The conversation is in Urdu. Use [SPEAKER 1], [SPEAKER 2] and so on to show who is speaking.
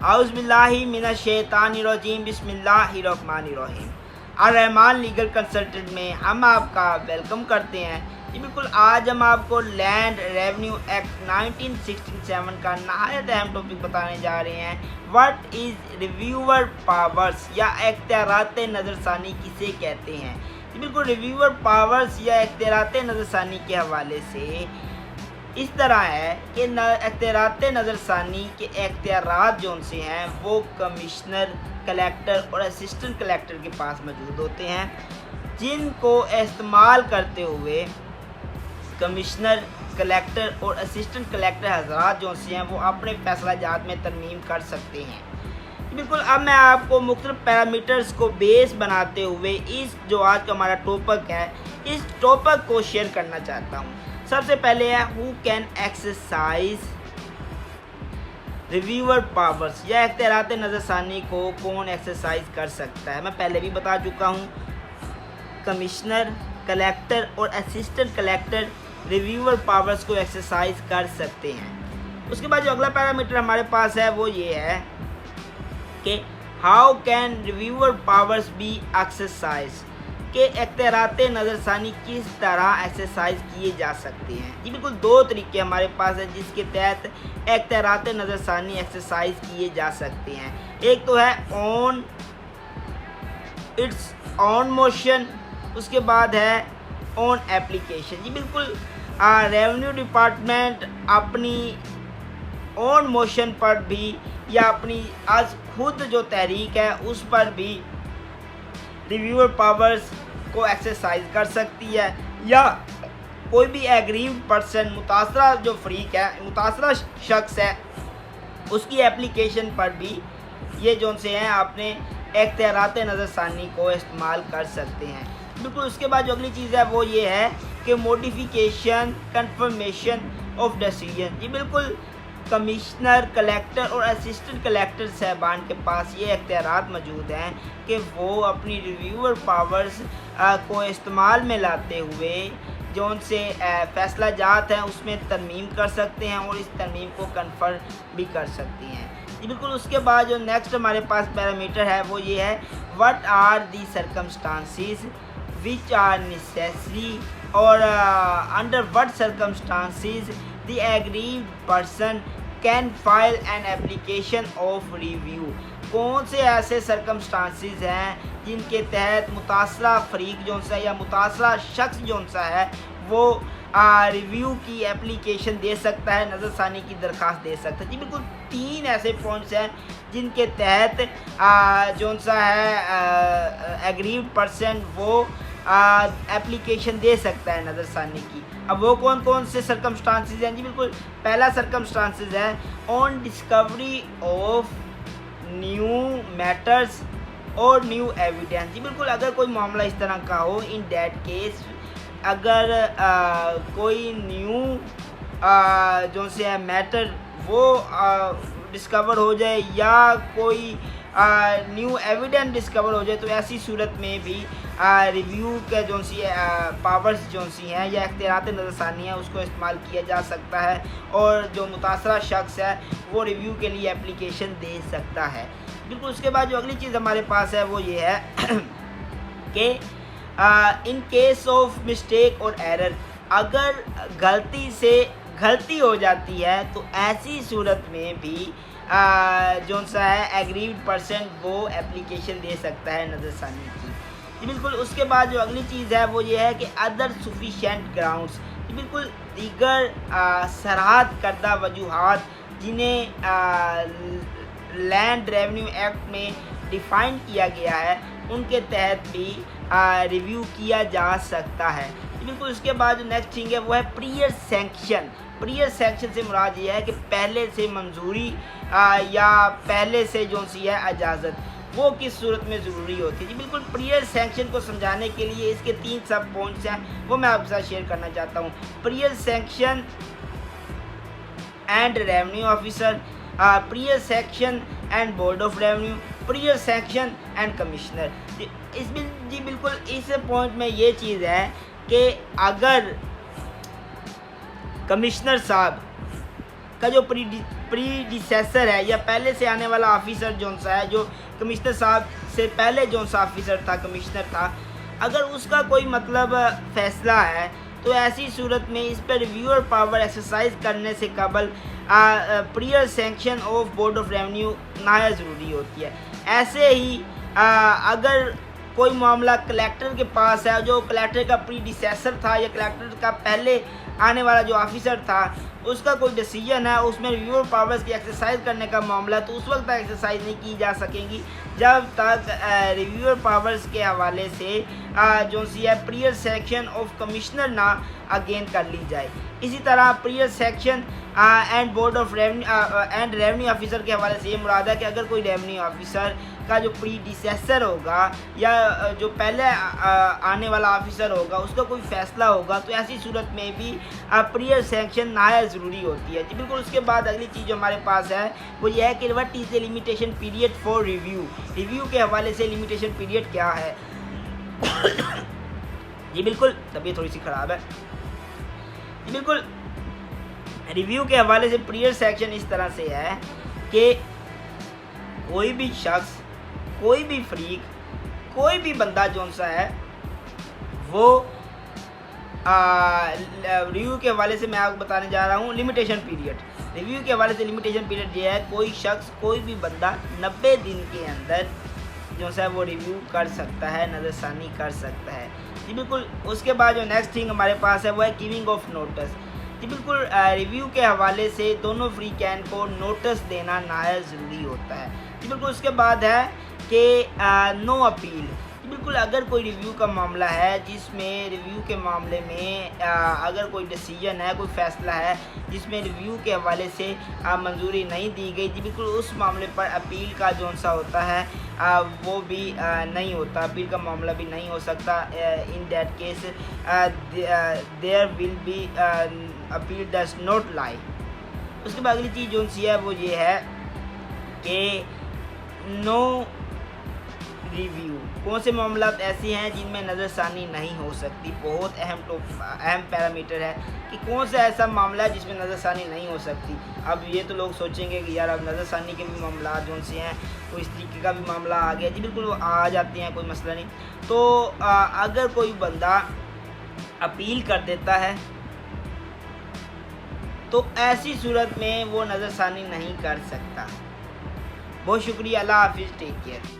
[SPEAKER 1] اعوذ باللہ من الشیطان الرجیم، بسم اللہ الرحمن الرحیم۔ الرحمان لیگل کنسلٹنٹ میں ہم آپ کا ویلکم کرتے ہیں۔ جی بالکل، آج ہم آپ کو لینڈ ریونیو ایکٹ 1967 کا نہایت اہم ٹاپک بتانے جا رہے ہیں۔ واٹ از ریویور پاورز یا اختیارات نظر ثانی کسے کہتے ہیں؟ جی بالکل، ریویور پاورز یا اختیارات نظر ثانی کے حوالے سے اس طرح ہے کہ اختیارات نظر ثانی کے اختیارات جو ان سے ہیں وہ کمشنر، کلیکٹر اور اسسٹنٹ کلیکٹر کے پاس موجود ہوتے ہیں، جن کو استعمال کرتے ہوئے کمشنر، کلیکٹر اور اسسٹنٹ کلیکٹر حضرات جو سے ہیں وہ اپنے فیصلہ جات میں ترمیم کر سکتے ہیں۔ بالکل، اب میں آپ کو مختلف پیرامیٹرز کو بیس بناتے ہوئے اس جو آج کا ہمارا ٹاپک ہے اس ٹاپک کو شیئر کرنا چاہتا ہوں۔ سب سے پہلے ہے who can exercise reviewer powers یا اختیارات نظر ثانی کو کون ایکسرسائز کر سکتا ہے۔ میں پہلے بھی بتا چکا ہوں، کمشنر، کلیکٹر اور اسسٹنٹ کلیکٹر ریویور پاورز کو ایکسرسائز کر سکتے ہیں۔ اس کے بعد جو اگلا پیرامیٹر ہمارے پاس ہے وہ یہ ہے کہ how can reviewer powers be exercise, کہ اختیارات نظر ثانی کس طرح ایکسرسائز کیے جا سکتے ہیں۔ جی بالکل، دو طریقے ہمارے پاس ہیں جس کے تحت اختیارات نظر ثانی ایکسرسائز کیے جا سکتے ہیں۔ ایک تو ہے آن اٹس آن موشن، اس کے بعد ہے آن ایپلیکیشن۔ جی بالکل، ریونیو ڈپارٹمنٹ اپنی آن موشن پر بھی یا اپنی از خود جو تحریک ہے اس پر بھی ریویور پاورز کو ایکسرسائز کر سکتی ہے، یا کوئی بھی ایگریوڈ پرسن، متاثرہ جو فریق ہے، متاثرہ شخص ہے، اس کی اپلیکیشن پر بھی یہ جو سے ہیں اپنے اختیارات نظر ثانی کو استعمال کر سکتے ہیں۔ بالکل، اس کے بعد جو اگلی چیز ہے وہ یہ ہے کہ موڈیفیکیشن، کنفرمیشن آف ڈیسیژن۔ جی بالکل، کمشنر، کلیکٹر اور اسسٹنٹ کلیکٹر صاحبان کے پاس یہ اختیارات موجود ہیں کہ وہ اپنی ریویور پاورز کو استعمال میں لاتے ہوئے جو ان سے فیصلہ جات ہیں اس میں ترمیم کر سکتے ہیں اور اس ترمیم کو کنفرم بھی کر سکتی ہیں۔ جی بالکل، اس کے بعد جو نیکسٹ ہمارے پاس پیرامیٹر ہے وہ یہ ہے what are the circumstances which are necessary, اور under what circumstances the aggrieved person can file an application of review. کون سے ایسے سرکمسٹانسز ہیں جن کے تحت متاثرہ فریق جو سا یا متاثرہ شخص جو سا ہے وہ ریویو کی ایپلیکیشن دے سکتا ہے، نظر ثانی کی درخواست دے سکتا ہے۔ جی بالکل، تین ایسے پوائنٹس ہیں جن کے تحت جو سا ہے ایگریوڈ پرسن وہ ایپلیکیشن دے سکتا ہے نظر ثانی کی۔ اب وہ کون کون سے سرکمسٹانسز ہیں؟ جی بالکل، پہلا سرکمسٹانسز ہے آن ڈسکوری آف نیو میٹرز اور نیو ایویڈنس۔ جی بالکل، اگر کوئی معاملہ اس طرح کا ہو، ان دیٹ کیس اگر کوئی نیو جو سے ہے میٹر وہ ڈسکور ہو جائے یا کوئی نیو ایویڈنس ڈسکور ہو جائے تو ایسی صورت میں بھی ریویو کے جو سی پاورز جو سی ہیں یا اختیارات نظر ثانی ہیں اس کو استعمال کیا جا سکتا ہے، اور جو متاثرہ شخص ہے وہ ریویو کے لیے اپلیکیشن دے سکتا ہے۔ بالکل، اس کے بعد جو اگلی چیز ہمارے پاس ہے وہ یہ ہے کہ ان کیس آف مسٹیک اور ایرر، اگر غلطی سے غلطی ہو جاتی ہے تو ایسی صورت میں بھی جو سا ہے ایگریوڈ پرسن وہ ایپلیکیشن دے سکتا ہے نظر ثانی کی۔ جی بالکل، اس کے بعد جو اگلی چیز ہے وہ یہ ہے کہ ادر سفیشینٹ گراؤنڈس۔ جی بالکل، دیگر سرحد کردہ وجوہات جنہیں لینڈ ریونیو ایکٹ میں ڈیفائن کیا گیا ہے ان کے تحت بھی ریویو کیا جا سکتا ہے۔ بالکل، اس کے بعد جو نیکسٹ تھنگ ہے وہ ہے پریئر سینکشن۔ پریئر سینکشن سے مراد یہ ہے کہ پہلے سے منظوری یا پہلے سے جو سی ہے اجازت، وہ کس صورت میں ضروری ہوتی ہے۔ جی بالکل، پریئر سینکشن کو سمجھانے کے لیے اس کے تین سب پوائنٹس ہیں وہ میں آپ کے ساتھ شیئر کرنا چاہتا ہوں۔ Prior sanction and revenue officer, prior sanction and board of revenue, prior sanction and commissioner. جی بالکل، اس پوائنٹ میں یہ چیز ہے کہ اگر کمشنر صاحب کا جو پریڈیسیسر ہے یا پہلے سے آنے والا آفیسر جون سا ہے، جو کمشنر صاحب سے پہلے جون سا آفیسر تھا، کمشنر تھا، اگر اس کا کوئی مطلب فیصلہ ہے تو ایسی صورت میں اس پر ریویور پاور ایکسرسائز کرنے سے قبل prayer sanction of board of revenue نہایت ضروری ہوتی ہے۔ ایسے ہی اگر کوئی معاملہ کلیکٹر کے پاس ہے، جو کلیکٹر کا پریڈیسیسر تھا یا کلیکٹر کا پہلے آنے والا جو آفیسر تھا، اس کا کوئی ڈیسیجن ہے، اس میں ریویور پاورز کی ایکسرسائز کرنے کا معاملہ، تو اس وقت تک ایکسرسائز نہیں کی جا سکیں گی جب تک ریویور پاورز کے حوالے سے جو سی ہے پریئر سیکشن آف کمشنر نہ اگین کر لی جائے۔ اسی طرح prayer section and board of revenue officer کے حوالے سے یہ مراد ہے کہ اگر کوئی ریونیو آفیسر کا جو پریڈیسیسر ہوگا یا جو پہلے آنے والا آفیسر ہوگا اس کا کوئی فیصلہ ہوگا، تو ایسی صورت میں بھی پریئر سینکشن نہایت ضروری ہوتی ہے جی بالکل۔ اس کے بعد اگلی چیز جو ہمارے پاس ہے وہ یہ ہے کہ what is the limitation period for review کے حوالے سے لمیٹیشن پیریڈ کیا ہے جی بالکل۔ طبیعت تھوڑی سی خراب ہے جی بالکل۔ ریویو کے حوالے سے پریئر سیکشن اس طرح سے ہے کہ کوئی بھی شخص، کوئی بھی فریق، کوئی بھی بندہ جون سا ہے وہ ریویو کے حوالے سے میں آپ کو بتانے جا رہا ہوں لمیٹیشن پیریڈ۔ ریویو کے حوالے سے لمیٹیشن پیریڈ یہ ہے کوئی شخص، کوئی بھی بندہ 90 دن کے اندر جو سا وہ ریویو کر سکتا ہے، نظر ثانی کر سکتا ہے جی بالکل۔ اس کے بعد جو نیکسٹ تھنگ ہمارے پاس ہے وہ ہے گیونگ آف نوٹس جی بالکل۔ ریویو کے حوالے سے دونوں فریقین کو نوٹس دینا نہایت ضروری ہوتا ہے جی بالکل۔ اس کے بعد ہے کہ نو اپیل جی بالکل۔ اگر کوئی ریویو کا معاملہ ہے جس میں ریویو کے معاملے میں اگر کوئی ڈیسیجن ہے، کوئی فیصلہ ہے جس میں ریویو کے حوالے سے منظوری نہیں دی گئی جی بالکل، اس معاملے پر اپیل کا جون سا ہوتا ہے وہ بھی نہیں ہوتا، اپیل کا معاملہ بھی نہیں ہو سکتا۔ In that case there will be appeal does not lie. اس کے بعد اگلی چیز جون سی ہے وہ یہ ہے کہ نو ریویو کون سے معاملات ایسے ہیں جن میں نظر ثانی نہیں ہو سکتی۔ بہت اہم پیرامیٹر ہے کہ کون سا ایسا معاملہ ہے جس میں نظر ثانی نہیں ہو سکتی۔ اب یہ تو لوگ سوچیں گے کہ یار اب نظر ثانی کے بھی معاملات جون سے ہیں، کوئی اس طریقے کا بھی معاملہ آ گیا جی بالکل، وہ آ جاتے ہیں، کوئی مسئلہ نہیں۔ تو اگر کوئی بندہ اپیل کر دیتا ہے تو ایسی صورت میں وہ نظر ثانی نہیں کر سکتا۔ بہت شکریہ، اللہ حافظ، ٹیک کیئر۔